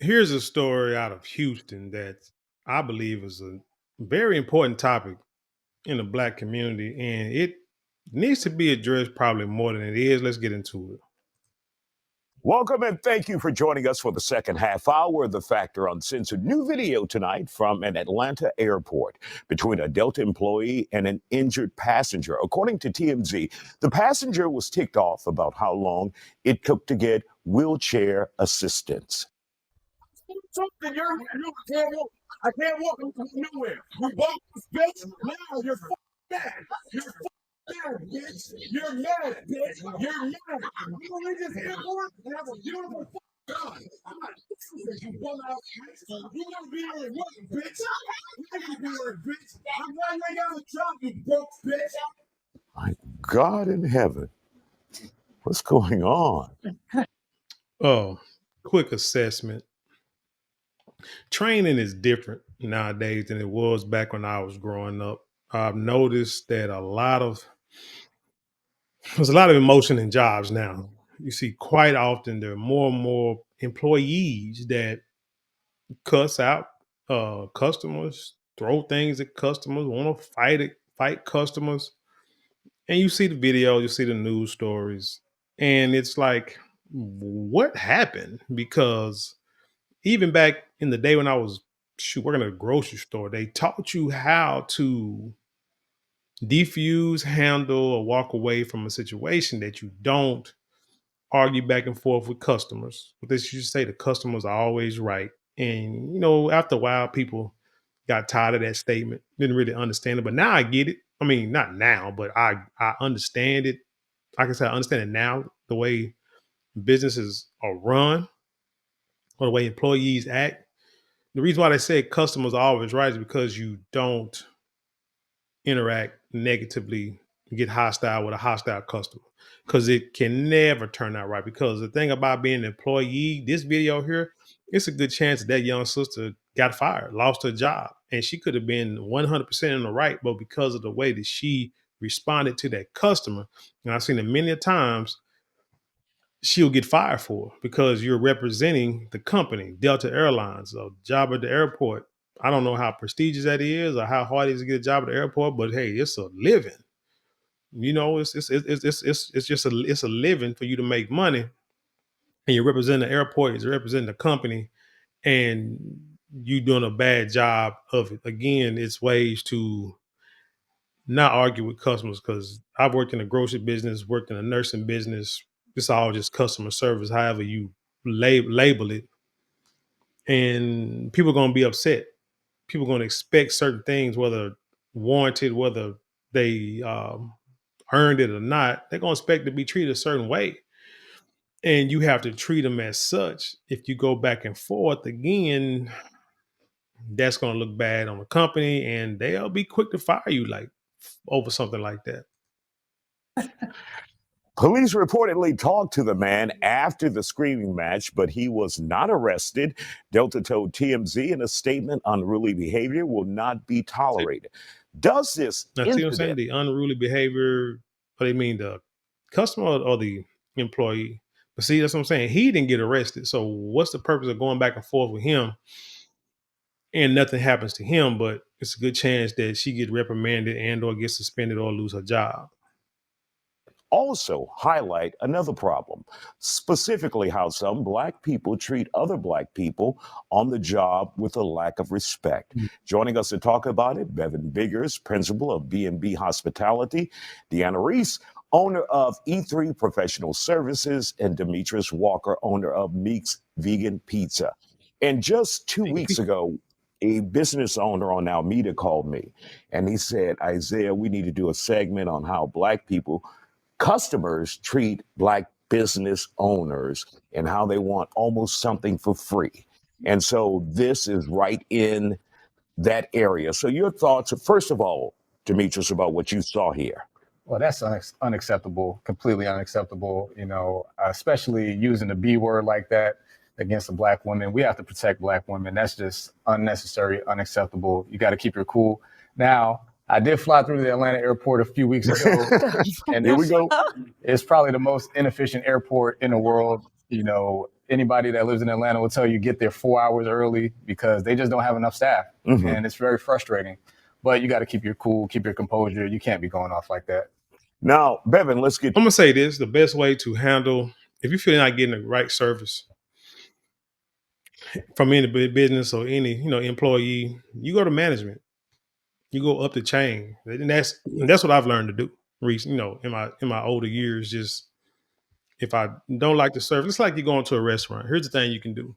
Here's a story out of Houston that I believe is a very important topic in the Black community, and it needs to be addressed probably more than it is. Let's get into it. Welcome and thank you for joining us for the second half hour of The Factor Uncensored. New video tonight from an Atlanta airport between a Delta employee and an injured passenger. According to TMZ, the passenger was ticked off about how long it took to get wheelchair assistance. I can't walk nowhere. You walk this bitch. Now you're mad. You're mad, bitch. You're mad, bitch. You're mad. You don't leave this airport and have a beautiful God. I'm not you bum out. You gonna be here and work, bitch. You gonna be here, bitch. I'm glad you ain't got a job, you broke bitch. My God in heaven. What's going on? Oh, quick assessment. Training is different nowadays than it was back when I was growing up. I've noticed that there's a lot of emotion in jobs now. You see quite often there are more and more employees that cuss out customers, throw things at customers, want to fight customers. And you see the video, you see the news stories, and it's like, what happened? Because even back in the day when I was working at a grocery store, they taught you how to defuse, handle, or walk away from a situation that you don't argue back and forth with customers. But this you say the customers are always right. And after a while, people got tired of that statement, didn't really understand it. But now I get it. I mean, not now, but I understand it. Like I said, I understand it now, the way businesses are run or the way employees act. The reason why they say customers are always right is because you don't interact negatively, get hostile with a hostile customer, because it can never turn out right. Because the thing about being an employee, this video here, it's a good chance that young sister got fired, lost her job, and she could have been 100% in the right, but because of the way that she responded to that customer, and I've seen it many a times, she'll get fired for it because you're representing the company, Delta Airlines, a job at the airport. I don't know how prestigious that is or how hard it is to get a job at the airport, but hey, it's a living. It's just a living for you to make money, and you represent the airport, you're representing the company, and you doing a bad job of it. Again, it's ways to not argue with customers, because I've worked in the grocery business, worked in the nursing business. It's all just customer service, however you label it. And people are going to be upset. People are going to expect certain things, whether warranted, whether they earned it or not. They're going to expect to be treated a certain way. And you have to treat them as such. If you go back and forth again, that's going to look bad on the company, and they'll be quick to fire you over something like that. Police reportedly talked to the man after the screaming match, but he was not arrested. Delta told TMZ in a statement, unruly behavior will not be tolerated. Does this Now, see what I'm saying? The unruly behavior, what do you mean, the customer or the employee? But see, that's what I'm saying. He didn't get arrested. So what's the purpose of going back and forth with him and nothing happens to him? But it's a good chance that she gets reprimanded and or gets suspended or lose her job. Also highlight another problem, specifically how some Black people treat other Black people on the job with a lack of respect. Joining us to talk about it, Bevan Biggers, principal of B&B Hospitality, Deanna Reese, owner of E3 Professional Services, and Demetrius Walker, owner of Meek's Vegan Pizza. And just 2 weeks ago, a business owner on Alameda called me and he said, Isaiah, we need to do a segment on how Black people, customers, treat Black business owners and how they want almost something for free. And so this is right in that area. So your thoughts, first of all, Demetrius, about what you saw here. Well, that's unacceptable, completely unacceptable, especially using the B word like that against a Black woman. We have to protect Black women. That's just unnecessary, unacceptable. You got to keep your cool. Now, I did fly through the Atlanta airport a few weeks ago, and here we go. It's probably the most inefficient airport in the world. anybody that lives in Atlanta will tell you get there 4 hours early because they just don't have enough staff. And it's very frustrating. But you got to keep your cool, keep your composure. You can't be going off like that. Now, Bevan, let's get. I'm gonna say this: the best way to handle if you feel you're not getting the right service from any business or any employee, you go to management. You go up the chain, and that's what I've learned to do. In my older years, just if I don't like the service, it's like you going to a restaurant. Here's the thing you can do,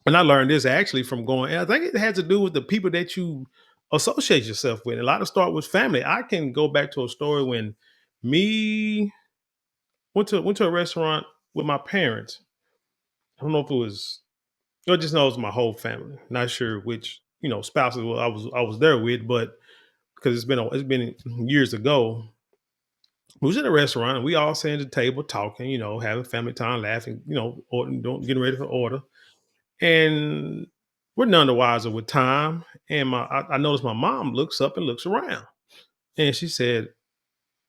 and I learned this actually from going. And I think it has to do with the people that you associate yourself with. A lot of start with family. I can go back to a story when me went to a restaurant with my parents. I don't know if it was. I just know it was my whole family. Not sure which spouses I was there with, but because it's been years ago. We was at a restaurant and we all sitting at the table talking, having family time, laughing, getting ready for order. And we're none the wiser with time. And I noticed my mom looks up and looks around. And she said,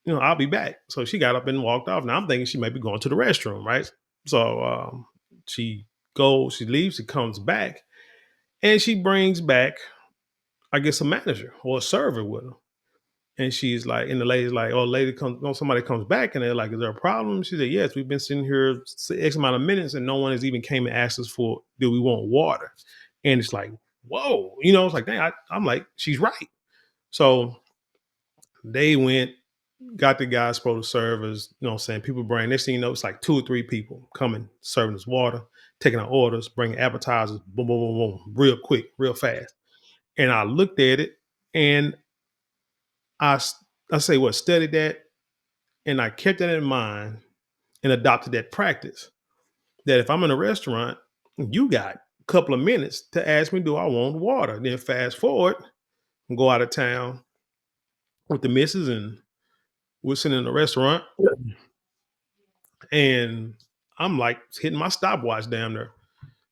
I'll be back. So she got up and walked off. Now I'm thinking she may be going to the restroom, right? So she she leaves, she comes back, and she brings back, I guess, a manager or a server with her. And she's like, and the lady's like, oh, somebody comes back, and they're like, is there a problem? She said, yes, we've been sitting here X amount of minutes, and no one has even came and asked us do we want water? And it's like, whoa, it's like, dang, I'm like, she's right. So they went, got the guys supposed to serve us, saying people bring, next thing you know, it's like 2 or 3 people coming, serving us water, taking our orders, bringing appetizers, boom, boom, boom, boom, real quick, real fast. And I looked at it, and I studied that, and I kept that in mind and adopted that practice. That if I'm in a restaurant, you got a couple of minutes to ask me, do I want water? Then fast forward and go out of town with the missus, and we're sitting in a restaurant, and I'm like hitting my stopwatch down there.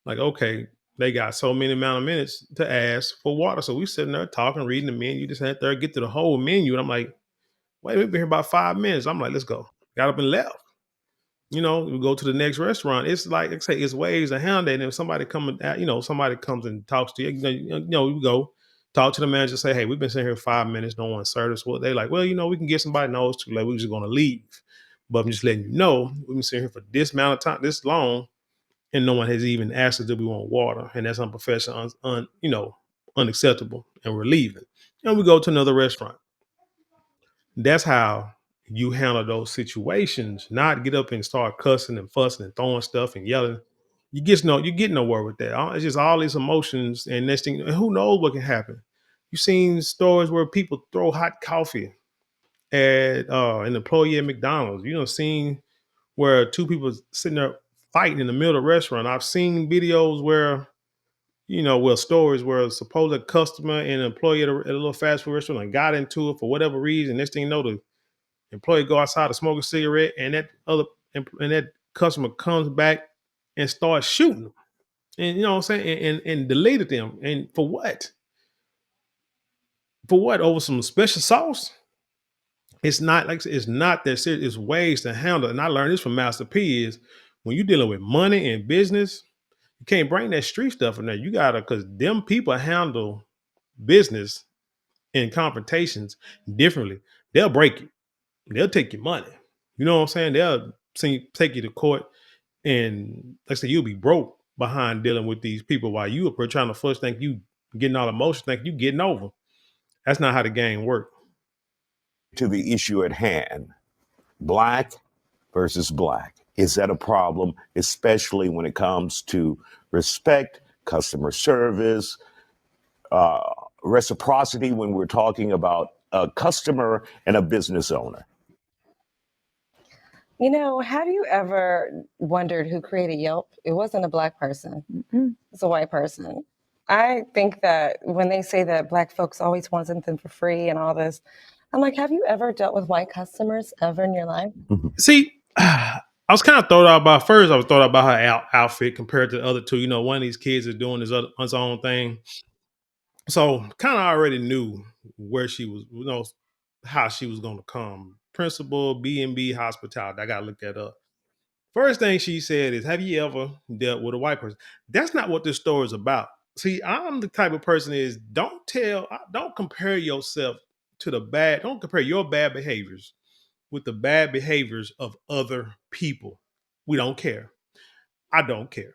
Like, okay, they got so many amount of minutes to ask for water. So we sitting there talking, reading the menu, just had to get to the whole menu. And I'm like, wait, we've been here about 5 minutes. I'm like, let's go. Got up and left. We go to the next restaurant. It's like I say, it's ways to handle it. And if somebody somebody comes and talks to you, you go talk to the manager, say, hey, we've been sitting here 5 minutes, no one served us. Well, they like, well, we can get somebody knows too late. We're just gonna leave. But I'm just letting you know, we've been sitting here for this amount of time, this long, and no one has even asked us if we want water. And that's unprofessional, unacceptable. And we're leaving. And we go to another restaurant. That's how you handle those situations, not get up and start cussing and fussing and throwing stuff and yelling. You get nowhere with that. It's just all these emotions, and next thing, who knows what can happen. You've seen stories where people throw hot coffee at an employee at McDonald's. Seen where 2 people sitting there fighting in the middle of the restaurant. I've seen videos where, stories where a supposed customer and an employee at a little fast food restaurant got into it for whatever reason. Next thing you know, the employee go outside to smoke a cigarette, and that customer comes back and starts shooting them. And you know what I'm saying? And deleted them. And for what? For what? Over some special sauce? It's not it's not that serious. It's ways to handle it. And I learned this from Master P is when you're dealing with money and business, you can't bring that street stuff in there. You gotta, because them people handle business and confrontations differently. They'll break you. They'll take your money. You know what I'm saying? They'll take you to court, and like I say, you'll be broke behind dealing with these people while you are trying to first think you getting all emotions, think you getting over. That's not how the game works. To the issue at hand, Black versus Black. Is that a problem, especially when it comes to respect, customer service, reciprocity when we're talking about a customer and a business owner? Have you ever wondered who created Yelp? It wasn't a Black person. It's a white person. I think that when they say that Black folks always want something for free and all this, I'm like, have you ever dealt with white customers ever in your life? See, I was kind of thought about first. I was thought about her outfit compared to the other 2. One of these kids is doing his own thing, so kind of already knew where she was. How she was going to come. Principal B&B Hospitality. I got to look that up. First thing she said is, have you ever dealt with a white person? That's not what this story is about. See, I'm the type of person is don't compare yourself to don't compare your bad behaviors with the bad behaviors of other people. We don't care. I don't care.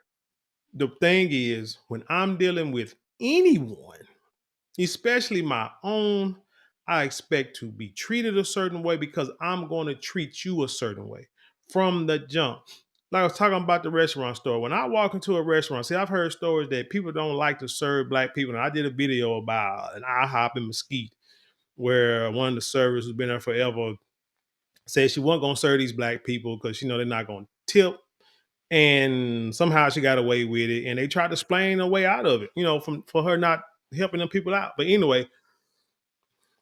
The thing is, when I'm dealing with anyone, especially my own, I expect to be treated a certain way because I'm going to treat you a certain way from the jump. Like I was talking about the restaurant store. When I walk into a restaurant, see, I've heard stories that people don't like to serve black people. And I did a video about an IHOP in Mesquite where one of the servers who's been there forever said she wasn't going to serve these black people because, they're not going to tip. And somehow she got away with it. And they tried to explain a way out of it, for her not helping them people out. But anyway,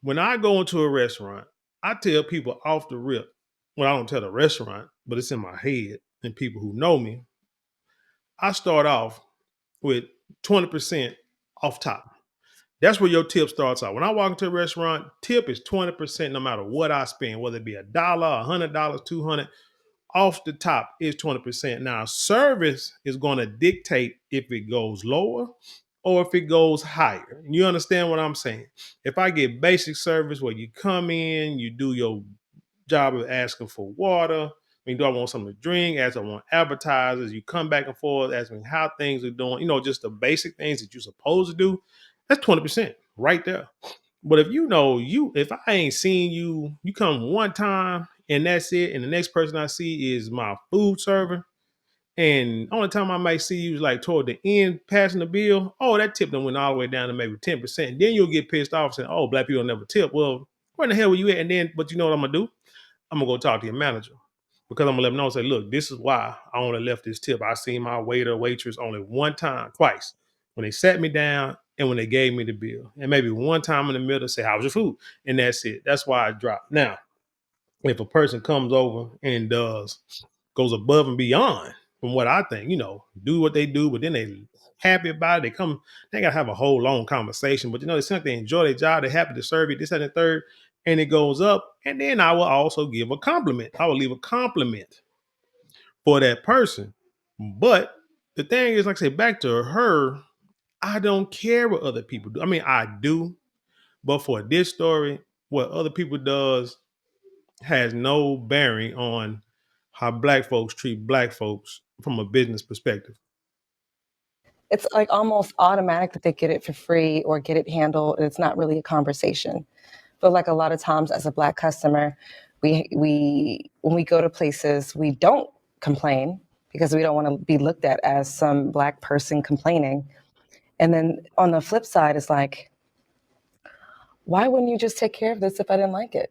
when I go into a restaurant, I tell people off the rip. Well, I don't tell the restaurant, but it's in my head and people who know me. I start off with 20% off top. That's where your tip starts out. When I walk into a restaurant, tip is 20% no matter what I spend, whether it be $1, $100, $200. Off the top is 20%. Now, service is going to dictate if it goes lower or if it goes higher. You understand what I'm saying? If I get basic service where you come in, you do your job of asking for water. Do I want something to drink? As I want appetizers, you come back and forth, asking how things are doing, just the basic things that you're supposed to do. That's 20% right there. But if I ain't seen you, you come one time and that's it. And the next person I see is my food server. And only time I might see you is like toward the end passing the bill. Oh, that tip done went all the way down to maybe 10%. And then you'll get pissed off saying, oh, black people never tip. Well, where the hell were you at? And then, but you know what I'm gonna do? I'm gonna go talk to your manager because I'm gonna let them know and say, look, this is why I only left this tip. I seen my waiter, waitress only twice when they sat me down and when they gave me the bill. And maybe one time in the middle, say, how's your food? And that's it. That's why I dropped. Now, if a person comes over and goes above and beyond from what I think, do what they do, but then they happy about it. They gotta have a whole long conversation. But they seem like they enjoy their job, they're happy to serve you, this and the third, and it goes up. And then I will also give a compliment. I will leave a compliment for that person. But the thing is, like I say, back to her, I don't care what other people do. I mean, I do, but for this story, what other people does has no bearing on how black folks treat black folks from a business perspective. It's like almost automatic that they get it for free or get it handled. And it's not really a conversation. But like a lot of times as a black customer, we when we go to places, we don't complain because we don't want to be looked at as some black person complaining. And then on the flip side, it's like, why wouldn't you just take care of this if I didn't like it?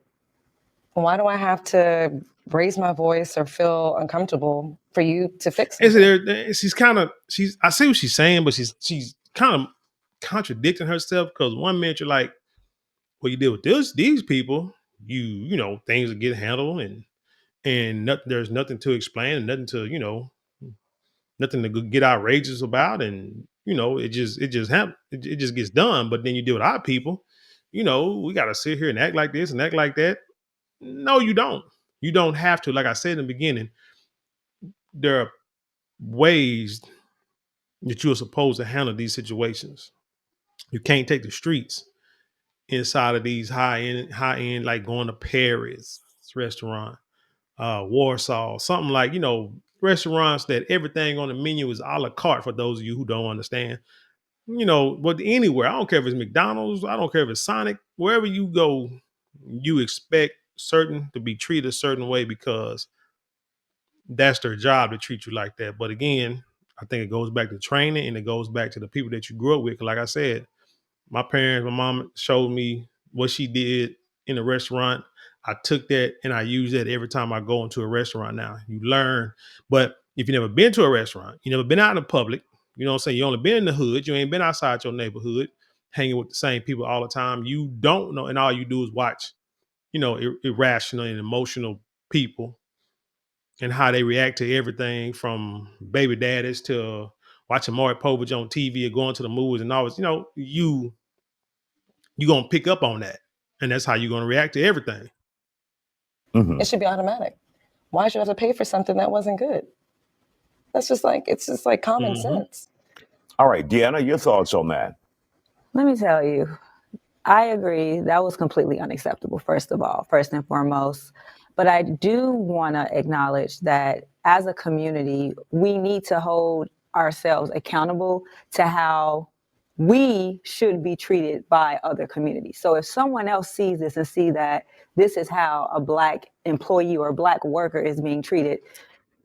Why do I have to raise my voice or feel uncomfortable for you to fix it? I see what she's saying, but she's kind of contradicting herself because one minute you're like, well, you deal with these people, things will get handled and there's nothing to explain and nothing to get outrageous about, and it just happens. It just gets done. But then you deal with our people, we got to sit here and act like this and act like that. No, you don't. You don't have to. Like I said in the beginning, there are ways that you are supposed to handle these situations. You can't take the streets inside of these high end, like going to Paris restaurant, Warsaw, something like, restaurants that everything on the menu is a la carte for those of you who don't understand. But anywhere, I don't care if it's McDonald's, I don't care if it's Sonic, wherever you go, you expect certain to be treated a certain way because that's their job to treat you like that. But again, I think it goes back to training and it goes back to the people that you grew up with. Like I said, my mom showed me what she did in a restaurant. I took that and I use that every time I go into a restaurant now. You learn. But if you've never been to a restaurant, you never been out in public, you know what I'm saying? You only been in the hood, you ain't been outside your neighborhood, hanging with the same people all the time. You don't know, and all you do is watch, irrational and emotional people and how they react to everything from baby daddies to watching Maury Povich on TV or going to the movies and always, you're going to pick up on that. And that's how you're going to react to everything. It should be automatic. Why should I have to pay for something that wasn't good? That's just like, it's just like common sense. All right, Deanna, your thoughts on that? Let me tell you, I agree. That was completely unacceptable, first and foremost. But I do want to acknowledge that as a community, we need to hold ourselves accountable to how we should be treated by other communities. So if someone else sees this and see that this is how a Black employee or a Black worker is being treated,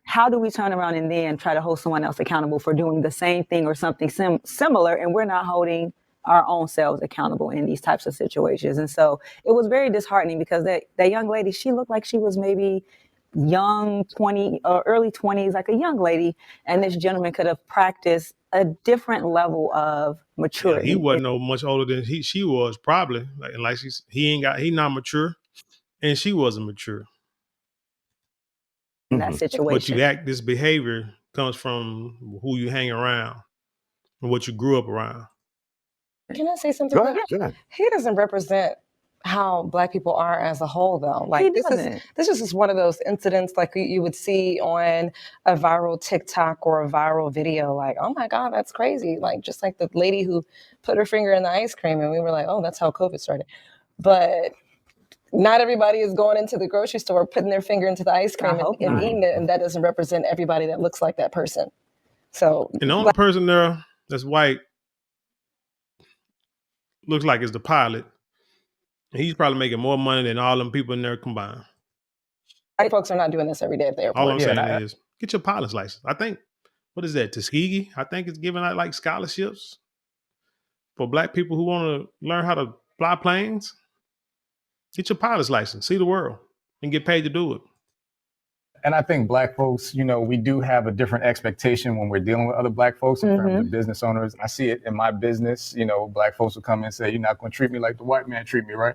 how do we turn around and then try to hold someone else accountable for doing the same thing or something similar, and we're not holding our own selves accountable in these types of situations? And so it was very disheartening because that young lady, she looked like she was maybe young 20 or early 20s, like a young lady, and this gentleman could have practiced a different level of Yeah, maturity. he wasn't no much older than she was, probably. Like he not mature, and she wasn't mature. In that But situation. this behavior comes from who you hang around and what you grew up around. Can I say something? Go ahead. Go ahead. He doesn't represent how Black people are as a whole, though. Like He this doesn't. is just one of those incidents like you would see on a viral TikTok or a viral video. Like, oh my God, that's crazy! Like just like the lady who put her finger in the ice cream, and we were like, oh, that's how COVID started. But not everybody is going into the grocery store putting their finger into the ice cream and eating it, and that doesn't represent everybody that looks like that person. So, And the only person there that's white looks like is the pilot. And he's probably making more money than all them people in there combined. white folks are not doing this every day at the airport. All I'm saying is get your pilot's license. I think, what is that, Tuskegee? I think it's giving out like scholarships for Black people who want to learn how to fly planes. Get your pilot's license, see the world, and get paid to do it. And I think Black folks, we do have a different expectation when we're dealing with other Black folks in terms of business owners. I see it in my business. Black folks will come and say, "You're not going to treat me like the white man treat me, right?"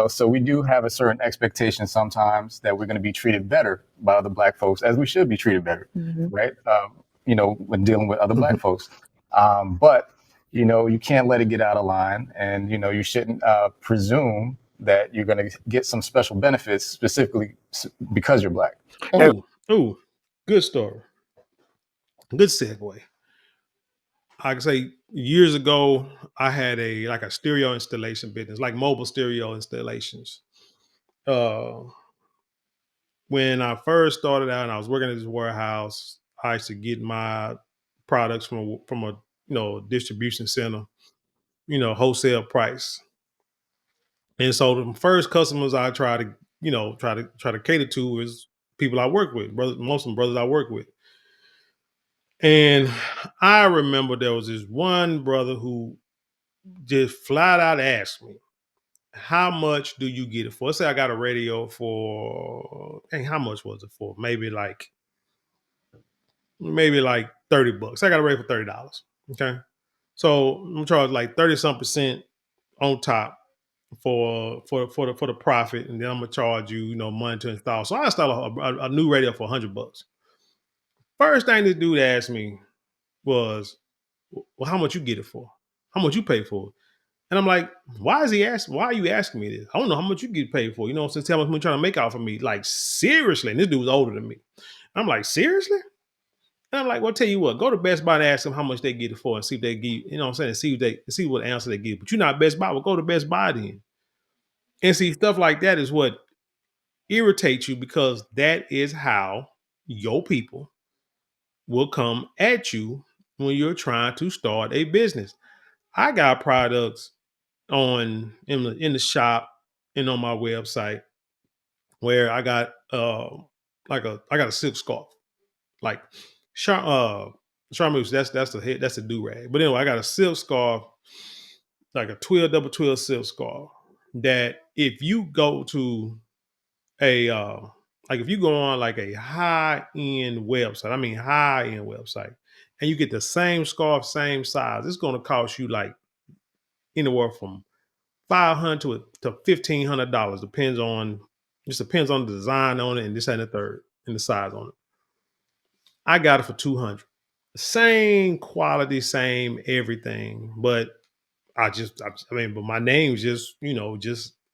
So we do have a certain expectation sometimes that we're going to be treated better by other Black folks, as we should be treated better, right? When dealing with other Black folks. But you can't let it get out of line, and you shouldn't presume that you're going to get some special benefits specifically because you're Black. Ooh, good story. Good segue. I can say years ago, I had a stereo installation business, like mobile stereo installations. When I first started out and I was working at this warehouse, I used to get my products from a distribution center, wholesale price. And so the first customers I try to cater to is people I work with, most of them brothers I work with. And I remember there was this one brother who just flat out asked me, how much do you get it for? Let's say I got a radio for, how much was it for? Maybe like $30. I got a radio for $30. Okay. So I'm charged like 30-some% on top for the profit, and then I'm gonna charge you, money to install. So I installed a new radio for $100. First thing this dude asked me was, well, how much you get it for? How much you pay for it? And I'm like, why are you asking me this? I don't know how much you get paid for. Since how much you're trying to make off of me. Like, seriously. And this dude was older than me. I'm like, seriously? And I'm like, well, tell you what, go to Best Buy and ask them how much they get it for and see if they give, see what answer they give. But you're not Best Buy, well, go to Best Buy then. And see, stuff like that is what irritates you, because that is how your people will come at you when you're trying to start a business. I got products in the shop and on my website where I got I got a silk scarf, like Charmeuse. That's the do rag. But anyway, I got a silk scarf, like a double twill silk scarf, that if you go to a if you go on like a high end website, and you get the same scarf, same size, it's going to cost you like anywhere from $500 to $1,500. Depends on the design on it, and this and the third, and the size on it. I got it for $200. Same quality, same everything, but but my name just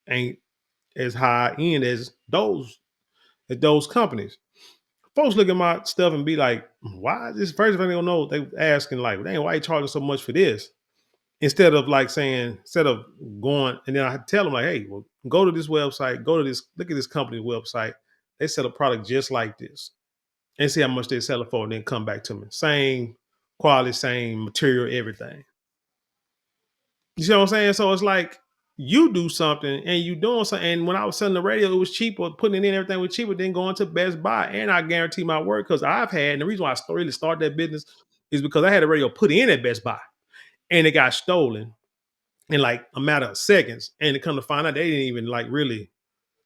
ain't as high end as those companies. folks look at my stuff and be like, why is this first thing they don't know? They asking like, dang, why you charging so much for this? Instead of like saying, instead of going, and then I tell them like, hey, well, go to this website, go to this, look at this company website. They sell a product just like this and see how much they sell it for, and then come back to me. Same quality, same material, everything. You see what I'm saying? So it's like you do something and you doing something. And when I was selling the radio, it was cheaper. Putting it in everything was cheaper than going to Best Buy. And I guarantee my work because I've had, and the reason why I really started that business is because I had a radio put in at Best Buy and it got stolen in like a matter of seconds. And to come to find out, they didn't even like really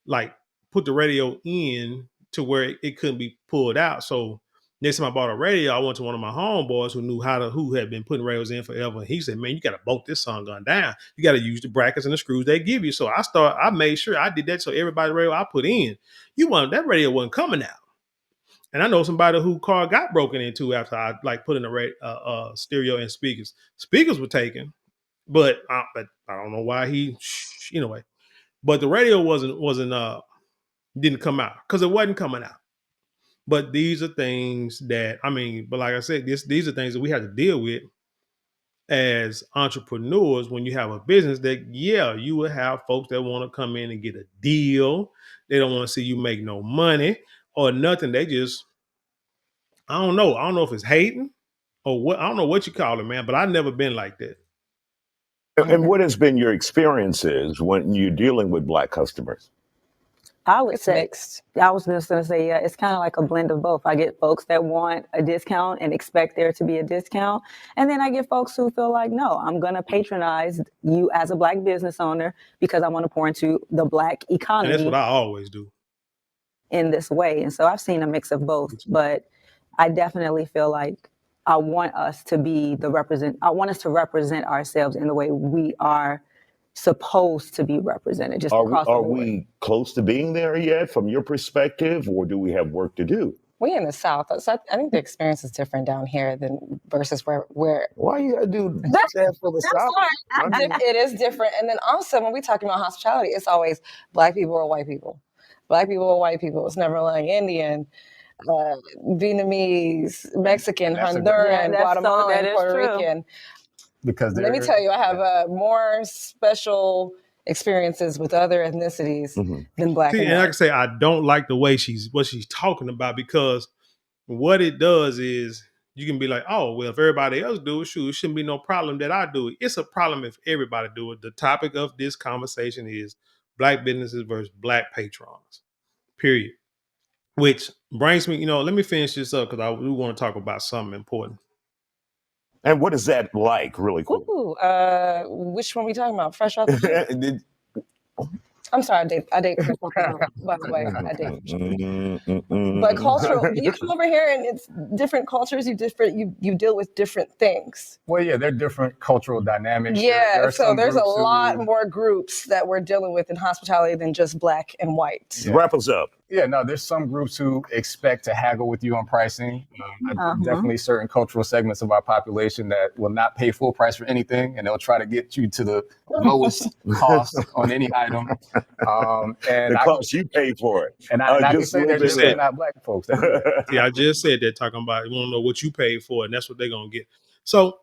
like put the radio in to where it couldn't be pulled out. So next time I bought a radio, I went to one of my homeboys who had been putting radios in forever. And he said, man, you got to bolt this song gun down. You got to use the brackets and the screws they give you. So I made sure I did that. So everybody's radio I put in, that radio wasn't coming out. And I know somebody who car got broken into after I like put in a stereo and speakers. Speakers were taken, but I don't know why anyway. But the radio didn't come out because it wasn't coming out. But these are things that but like I said, these are things that we have to deal with as entrepreneurs when you have a business that, you will have folks that want to come in and get a deal. They don't want to see you make no money or nothing. They just, I don't know. I don't know if it's hating or what. I don't know what you call it, man, but I've never been like that. And what has been your experiences when you're dealing with Black customers? I would It's say, mixed. I was just going to say, yeah, it's kind of like a blend of both. I get folks that want a discount and expect there to be a discount. And then I get folks who feel like, no, I'm going to patronize you as a Black business owner because I want to pour into the Black And economy that's what I always do. in this way. And so I've seen a mix of both, but I definitely feel like I want us to represent ourselves in the way we are supposed to be represented, just across the Are board. we close to being there yet from your perspective, or do we have work to do? We in the South, so I think the experience is different down here than versus where. Why you gotta do That's- that for the South? I mean, It is different. And then also when we talking about hospitality, it's always Black people or white people. Black people or white people. It's never like Indian, Vietnamese, Mexican, That's a- Honduran, Yeah, Guatemalan, that is Puerto true. Rican. because Let me tell you, I have more special experiences with other ethnicities than Black See, and and like I white. say, I don't like the way what she's talking about, because what it does is you can be like, oh, well, if everybody else do it, shoot, it shouldn't be no problem that I do it. It's a problem if everybody do it. The topic of this conversation is Black businesses versus Black patrons, period. Which brings me, let me finish this up because we want to talk about something important. and what is that like, really quick? Ooh, which one we talking about? Fresh off the shoot? I'm sorry, I date Chris, by the way. I date. But cultural, you come over here and it's different cultures. You deal with different things. Well, yeah, they're different cultural dynamics. Yeah, There are so some there's a groups lot who- more groups that we're dealing with in hospitality than just Black and white. Yeah. Wrap us up. Yeah, no, there's some groups who expect to haggle with you on pricing. Definitely certain cultural segments of our population that will not pay full price for anything, and they'll try to get you to the lowest cost on any item. And The cost you pay for it. And I can just say leave they're it just there. not Black folks. That do it. See, I just said that, talking about you want to know what you paid for, and that's what they're gonna get. So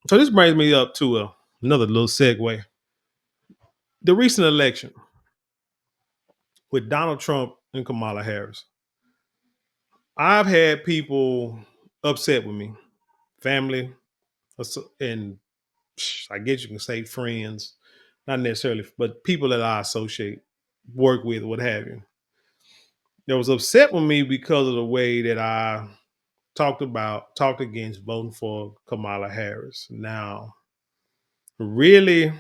this brings me up to another little segue. The recent election with Donald Trump and Kamala Harris. I've had people upset with me, family, and I guess you can say friends, not necessarily, but people that I associate, work with, what have you. That was upset with me because of the way that I talked against voting for Kamala Harris. Now, really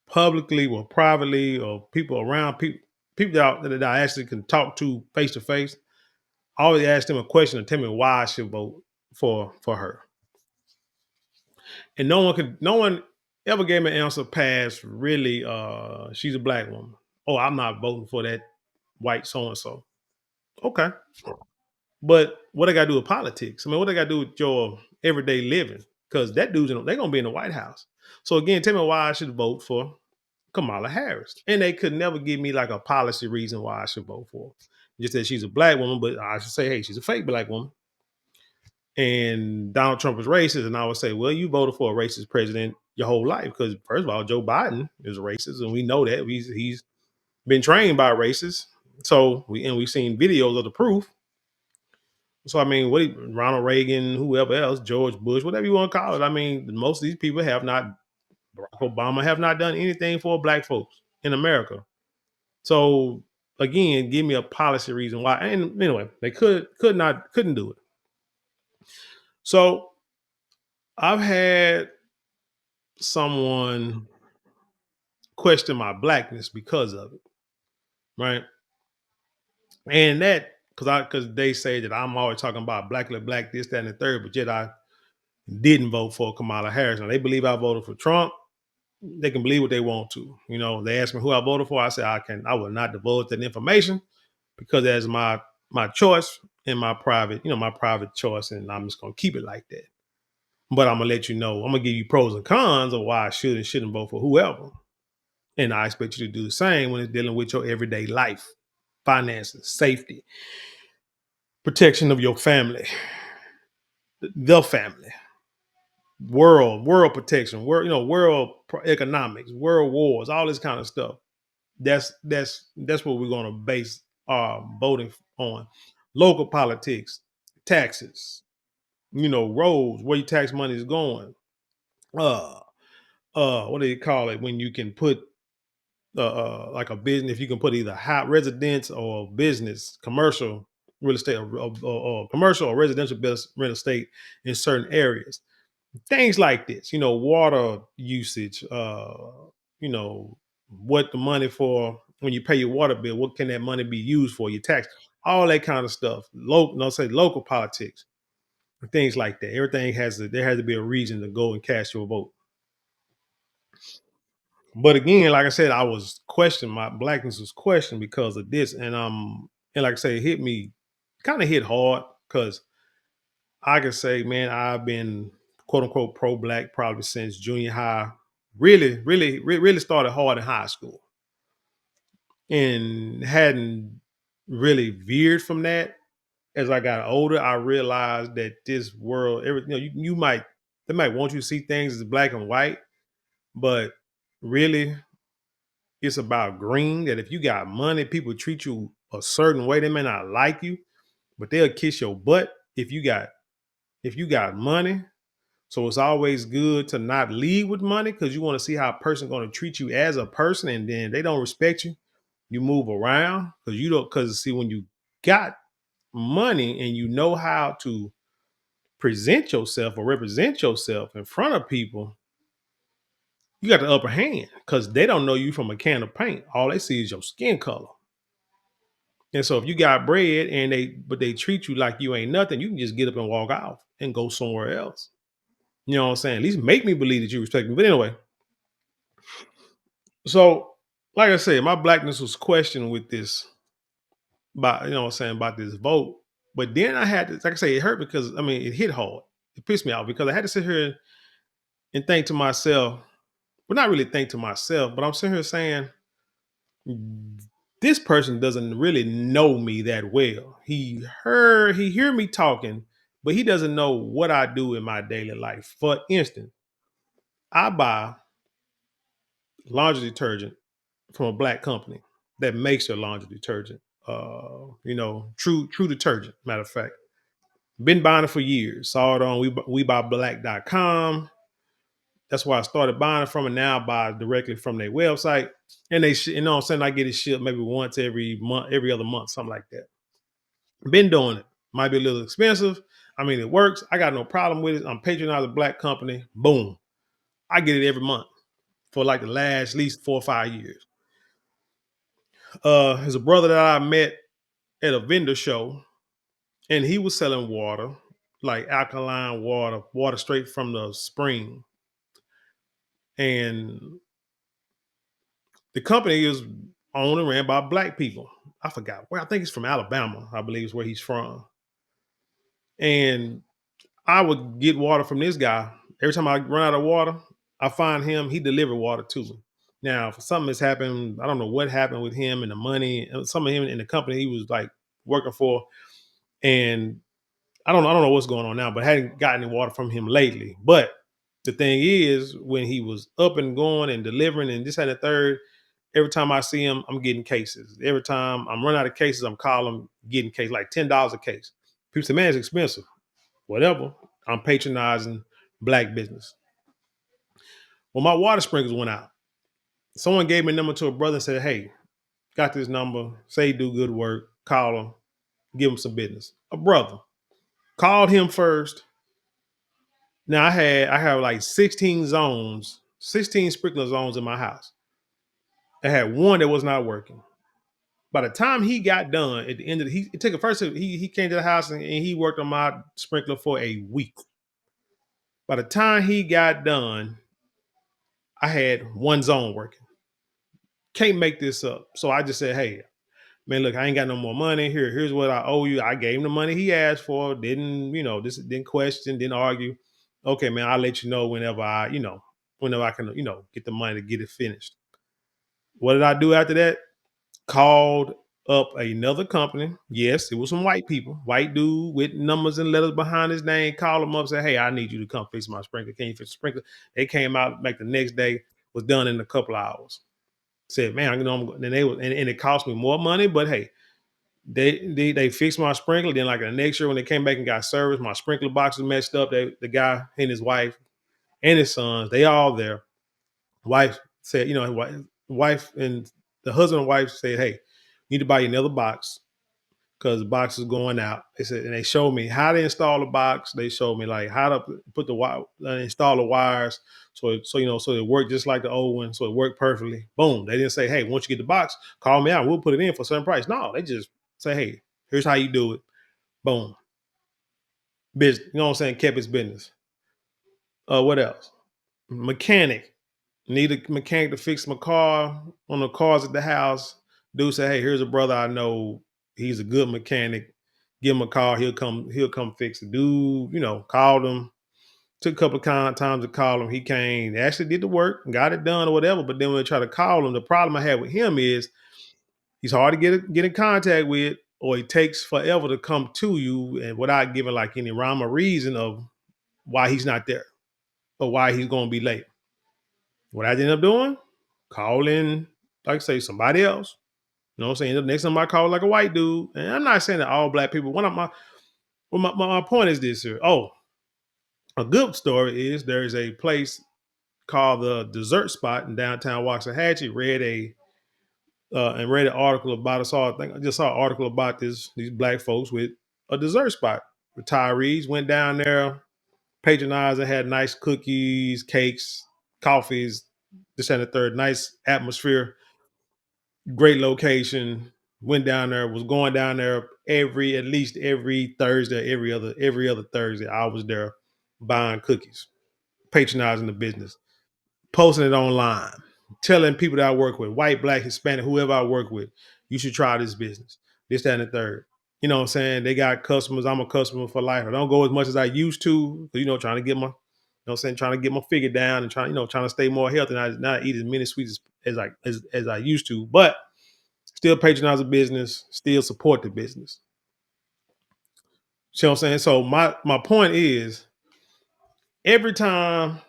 publicly or privately, or people around, people that I actually can talk to face, I always ask them a question and tell me why I should vote for her. And no one ever gave me an answer past really, she's a Black woman. Oh, I'm not voting for that white so-and-so. Okay. But what I got to do with politics? What I got to do with your everyday living? Because that dude's they're going to be in the White House. So again, tell me why I should vote for Kamala Harris. And they could never give me like a policy reason why I should vote for her. just that she's a black woman, but I should say, hey, she's a fake black woman. And Donald Trump is racist. And I would say, well, you voted for a racist president your whole life. Because first of all, Joe Biden is a racist, and we know that. He's been trained by racists. So we've seen videos of the proof. So I mean, Ronald Reagan, whoever else, George Bush, whatever you want to call it. I mean, most of these people have not, Barack Obama have not done anything for black folks in America. So again, give me a policy reason why. And anyway, they couldn't do it. So I've had someone question my blackness because of it, right? And that because they say that I'm always talking about black, this, that, and the third, but yet I didn't vote for Kamala Harris. Now they believe I voted for Trump. They can believe what they want to. You know, they ask me who I voted for. I say I will not divulge that information because that's my choice and my private choice, and I'm just gonna keep it like that. But I'm gonna let you know, I'm gonna give you pros and cons of why I should and shouldn't vote for whoever. And I expect you to do the same when it's dealing with your everyday life, finances, safety, protection of your family, the family, world protection, world economics, world wars, all this kind of stuff. That's what we're gonna base voting on. Local politics, taxes, roads, where your tax money is going. What do you call it when you can put like a business, if you can put either high residence or business, commercial real estate, or commercial or residential real estate in certain areas, things like this, water usage, what the money for when you pay your water bill, what can that money be used for, your tax, all that kind of stuff. Local politics, things like that. Everything there has to be a reason to go and cast your vote. But again, like I said, I was questioned. My blackness was questioned because of this, and like I say, it hit me, kind of hit hard because I can say, man, I've been quote unquote pro black probably since junior high. Really started hard in high school, and hadn't really veered from that. As I got older, I realized that this world, they might want you to see things as black and white, but really it's about green. That if you got money, people treat you a certain way. They may not like you, but they'll kiss your butt if you got money. So it's always good to not lead with money because you want to see how a person going to treat you as a person, and then they don't respect you. You move around because see, when you got money and you know how to present yourself or represent yourself in front of people, you got the upper hand because they don't know you from a can of paint. All they see is your skin color. And so if you got bread but they treat you like you ain't nothing, you can just get up and walk out and go somewhere else. You know what I'm saying? At least make me believe that you respect me. But anyway, so like I said, my blackness was questioned with this, about this vote. But then I had to, like I say, it hurt because it hit hard. It pissed me off because I had to sit here and think to myself, well, not really think to myself, but I'm sitting here saying, this person doesn't really know me that well. He hear me talking, but he doesn't know what I do in my daily life. For instance, I buy laundry detergent from a black company that makes their laundry detergent. True detergent. Matter of fact, been buying it for years. Saw it on WeBuyBlack.com. That's why I started buying it from, and now I buy directly from their website. And I get it shipped maybe once every month, every other month, something like that. Been doing it. Might be a little expensive. It works. I got no problem with it. I'm patronizing a black company. Boom. I get it every month for like the last at least 4 or 5 years. There's a brother that I met at a vendor show, and he was selling water, like alkaline water straight from the spring. And the company is owned and ran by black people. I forgot where. I think it's from Alabama, I believe is where he's from. And I would get water from this guy. Every time I run out of water, I find him, he delivered water to me. Now, if something has happened, I don't know what happened with him and the money. Some of him in the company, he was like working for, and I don't know what's going on now, but I hadn't gotten any water from him lately. But the thing is, when he was up and going and delivering and this and the third, every time I see him, I'm getting cases. Every time I'm running out of cases, I'm calling, getting cases, like $10 a case. People say, man, it's expensive. Whatever. I'm patronizing black business. Well, my water sprinklers went out. Someone gave me a number to a brother and said, hey, got this number. Say you do good work. Call him. Give him some business. A brother. Called him first. Now I have like 16 zones, 16 sprinkler zones in my house. I had one that was not working. By the time he got done, at the end of it took a first. He came to the house and he worked on my sprinkler for a week. By the time he got done, I had one zone working. Can't make this up. So I just said, hey, man, look, I ain't got no more money. Here's what I owe you. I gave him the money he asked for. Didn't question, didn't argue. Okay, man, I'll let you know whenever whenever I can, get the money to get it finished. What did I do after that? Called up another company. Yes, it was some white people, white dude with numbers and letters behind his name. Called them up, said, hey, I need you to come fix my sprinkler. Can you fix the sprinkler? They came out like the next day, was done in a couple of hours. Said, man, and it cost me more money, but hey, they fixed my sprinkler. Then like the next year when they came back and got service, my sprinkler box was messed up. The guy and his wife and his sons, they all there. Wife said, wife and the husband and wife said, hey, you need to buy another box because the box is going out. They said, and they showed me how to install the box. They showed me like how to put the wire, install the wires. So it worked just like the old one. So it worked perfectly. Boom. They didn't say, hey, once you get the box, call me out. We'll put it in for a certain price. No, they just say, hey, here's how you do it. Boom. Business. You know what I'm saying? Kept his business. What else? Mechanic. Need a mechanic to fix my car. One of the cars at the house. Dude say, hey, here's a brother I know. He's a good mechanic. Give him a call. He'll come fix it. Dude, called him. Took a couple of times to call him. He came, actually did the work, got it done or whatever. But then when I try to call him, the problem I have with him is he's hard to get in contact with, or it takes forever to come to you, and without giving like any rhyme or reason of why he's not there or why he's going to be late. What I ended up doing, calling, like I say, somebody else. You know what I'm saying? The next time I call like a white dude, and I'm not saying that all black people. My point is this here. Oh, a good story is there is a place called the Dessert Spot in downtown Waxahachie. Read an article about it. I just saw an article about these black folks with a dessert spot. Retirees went down there, patronized, and had nice cookies, cakes, coffees, this and the third. Nice atmosphere, great location. Went down there, was going down there at least every Thursday, every other Thursday. I was there buying cookies, patronizing the business, posting it online, telling people that I work with, white, black, Hispanic, whoever I work with, you should try this business, this, that, and the third. You know what I'm saying? They got customers. I'm a customer for life. I don't go as much as I used to, trying to get trying to get my figure down and trying to stay more healthy and not eat as many sweets as I used to, but still patronize the business, still support the business. See what I'm saying? So my point is, every time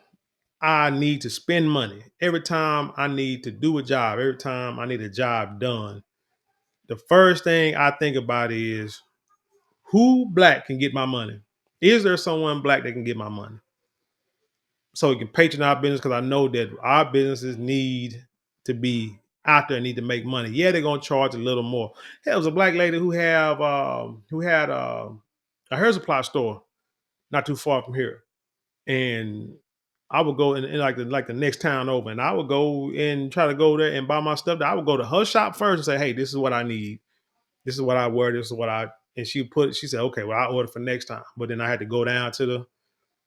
I need to spend money, every time I need to do a job, every time I need a job done, the first thing I think about is who black can get my money? Is there someone black that can get my money? So we can patronize our business, because I know that our businesses need to be out there and need to make money. Yeah, they're gonna charge a little more. There was a black lady who had a hair supply store not too far from here, and I would go in like the next town over, and I would go and try to go there and buy my stuff. I would go to her shop first and say, "Hey, this is what I need. This is what I wear. This is what I." And she said, "Okay, well, I'll order for next time." But then I had to go down to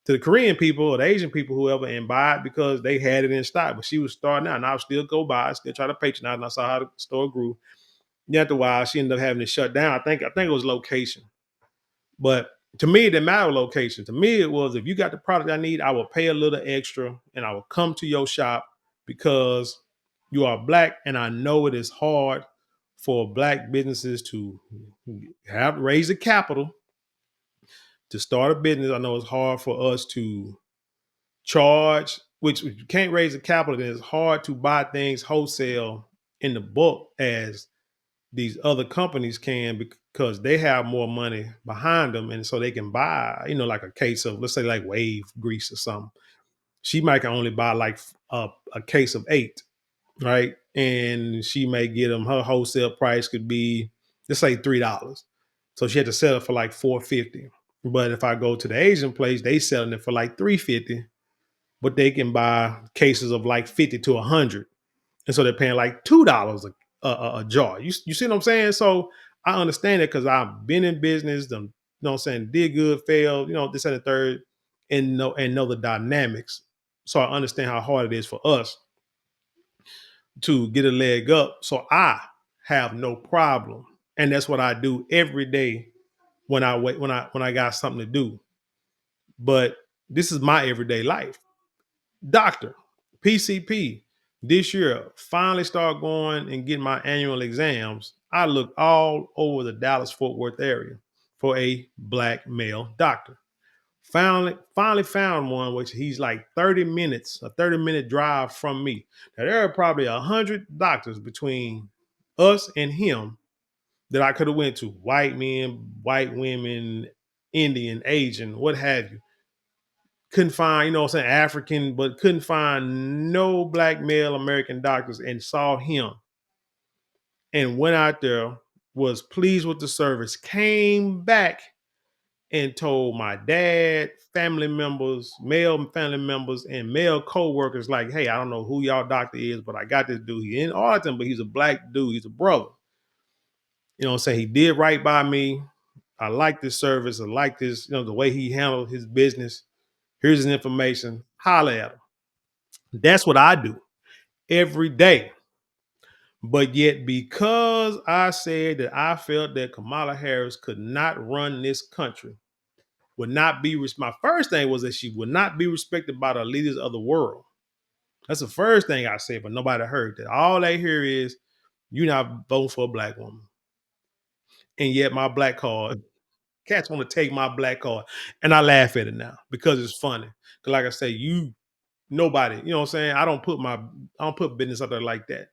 the Korean people or the Asian people, whoever, and buy it because they had it in stock. But she was starting out, and I would still go by, still try to patronize, and I saw how the store grew. And after a while, she ended up having to shut down. I think it was location. But to me, it didn't matter location. To me, it was, if you got the product I need, I will pay a little extra and I will come to your shop because you are black and I know it is hard for black businesses to raise the capital to start a business. I know it's hard for us to charge, which if you can't raise the capital, then it's hard to buy things wholesale in the bulk as these other companies can, because they have more money behind them. And so they can buy, like a case of, let's say like Wave grease or something. She might can only buy like a case of 8, right? And she may get them, her wholesale price could be, let's say $3. So she had to sell it for like $4.50. But if I go to the Asian place, they selling it for like $3.50, but they can buy cases of like 50 to 100. And so they're paying like $2 a jar. You see what I'm saying? So I understand it because I've been in business, them, what I'm saying, did good, failed, this and the third, and know the dynamics. So I understand how hard it is for us to get a leg up. So I have no problem. And that's what I do every day when I got something to do. But this is my everyday life. Doctor, PCP, this year, finally start going and getting my annual exams. I looked all over the Dallas-Fort Worth area for a black male doctor. Finally found one, which he's like 30 minutes, a 30-minute drive from me. Now, there are probably 100 doctors between us and him that I could have went to. White men, white women, Indian, Asian, what have you. Couldn't find, African, but couldn't find no black male American doctors, and saw him and went out there, was pleased with the service, came back and told my dad, family members, male family members, and male co-workers, like, hey, I don't know who y'all doctor is, but I got this dude. He in Arlington, but he's a black dude. He's a brother. You know what I'm saying? He did right by me. I like this service. I like this, the way he handled his business. Here's his information. Holla at him. That's what I do every day. But yet, because I said that I felt that Kamala Harris could not run this country, would not be, my first thing was that she would not be respected by the leaders of the world. That's the first thing I said, but nobody heard that. All they hear is, you're not voting for a black woman. And yet my black card, cats want to take my black card. And I laugh at it now because it's funny. Because like I say, nobody, you know what I'm saying? I don't put business out there like that.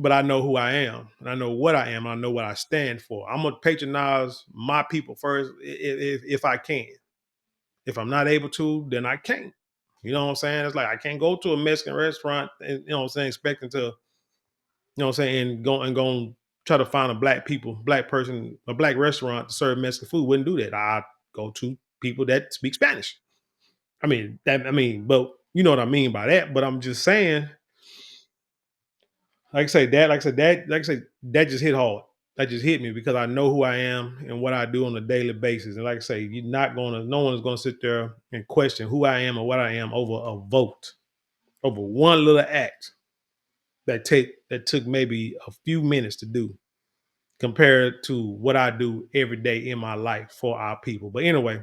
But I know who I am, and I know what I am, and I know what I stand for. I'm gonna patronize my people first if I can. If I'm not able to, then I can't. You know what I'm saying? It's like I can't go to a Mexican restaurant and, you know what I'm saying, expecting to, you know what I'm saying, and go try to find a black person, a black restaurant to serve Mexican food. Wouldn't do that. I go to people that speak Spanish. But you know what I mean by that. But I'm just saying, that just hit hard. That just hit me because I know who I am and what I do on a daily basis. And like I say, no one is gonna sit there and question who I am or what I am over a vote, over one little act that took maybe a few minutes to do, compared to what I do every day in my life for our people. But anyway,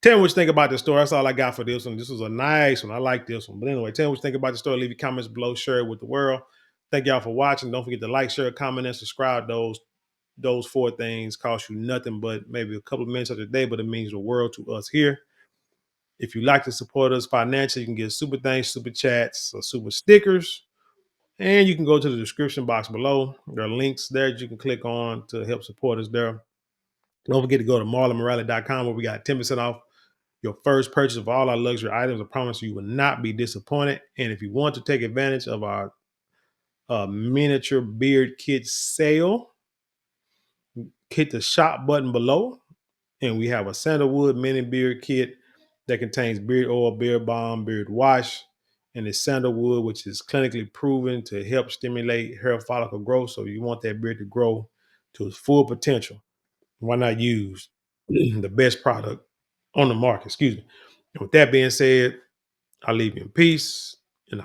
tell me what you think about this story. That's all I got for this one. This was a nice one. I like this one. But anyway, tell me what you think about the story. Leave your comments below. Share it with the world. Thank y'all for watching. Don't forget to like, share, comment, and subscribe. Those 4 things cost you nothing but maybe a couple of minutes of the day, but it means the world to us here. If you like to support us financially, you can get super thanks, super chats, or super stickers. And you can go to the description box below. There are links there that you can click on to help support us there. Don't forget to go to marlonmorales.com where we got 10% off your first purchase of all our luxury items. I promise you will not be disappointed. And if you want to take advantage of our miniature beard kit sale, hit the shop button below. And we have a sandalwood mini beard kit that contains beard oil, beard balm, beard wash, and it's sandalwood, which is clinically proven to help stimulate hair follicle growth. So you want that beard to grow to its full potential. Why not use the best product on the market? Excuse me. And with that being said, I'll leave you in peace, and